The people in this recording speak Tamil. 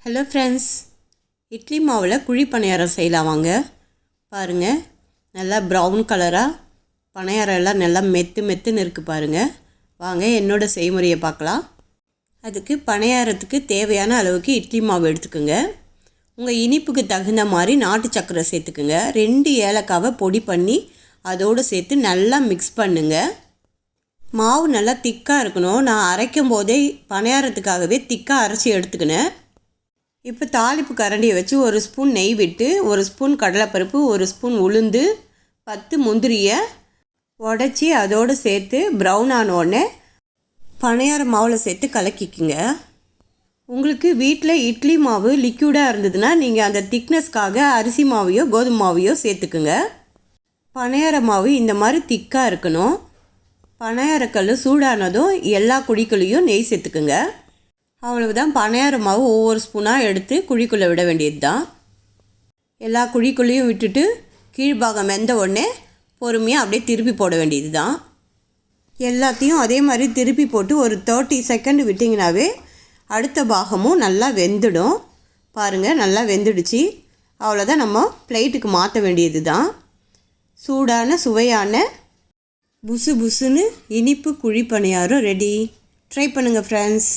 ஹலோ ஃப்ரெண்ட்ஸ், இட்லி மாவில் குழி பணியாரம் செய்யலாம் வாங்க. பாருங்கள், நல்லா ப்ரௌன் கலராக பணியாரம் எல்லாம் நல்லா மெத்துன்னு இருக்குது பாருங்கள். வாங்க என்னோடய செய்முறையை பார்க்கலாம். அதுக்கு பணியாரத்துக்கு தேவையான அளவுக்கு இட்லி மாவு எடுத்துக்கோங்க. உங்கள் இனிப்புக்கு தகுந்த மாதிரி நாட்டு சர்க்கரை சேர்த்துக்குங்க. 2 ஏலக்காவை பொடி பண்ணி அதோடு சேர்த்து நல்லா மிக்ஸ் பண்ணுங்கள். மாவு நல்லா திக்காக இருக்கணும். நான் அரைக்கும் போதே பணியாரத்துக்காகவே திக்காக அரைச்சி எடுத்துக்கினேன். இப்போ தாளிப்பு கரண்டியை வச்சு 1 ஸ்பூன் நெய் விட்டு 1 ஸ்பூன் கடலைப்பருப்பு, 1 ஸ்பூன் உளுந்து, 10 முந்திரியை உடச்சி அதோடு சேர்த்து ப்ரௌன் ஆனோடனே பணியார மாவில் சேர்த்து கலக்கிக்குங்க. உங்களுக்கு வீட்டில் இட்லி மாவு லிக்யூடாக இருந்ததுன்னா நீங்கள் அந்த திக்னஸ்க்காக அரிசி மாவையோ கோதுமை மாவையோ சேர்த்துக்குங்க. பணியார மாவு இந்த மாதிரி திக்காக இருக்கணும். பணியாரக்கல் சூடானதும் எல்லா குழிக்குள்ளேயும் நெய் சேர்த்துக்குங்க. அவ்வளவுதான். பணியார மாவு ஒவ்வொரு ஸ்பூனாக எடுத்து குழிக்குள்ளே விட வேண்டியது தான். எல்லா குழிக்குள்ளேயும் விட்டுட்டு கீழ்பாகம் வெந்த உடனே பொறுமையாக அப்படியே திருப்பி போட வேண்டியது தான். எல்லாத்தையும் அதே மாதிரி திருப்பி போட்டு ஒரு 30 செகண்ட் விட்டிங்கனாவே அடுத்த பாகமும் நல்லா வெந்துடும். பாருங்கள், நல்லா வெந்துடுச்சு. அவ்வளோதான், நம்ம பிளேட்டுக்கு மாற்ற வேண்டியது தான். சூடான சுவையான புசு புசுன்னு இனிப்பு குழி பணியாரம் ரெடி. ட்ரை பண்ணுங்கள் ஃப்ரெண்ட்ஸ்.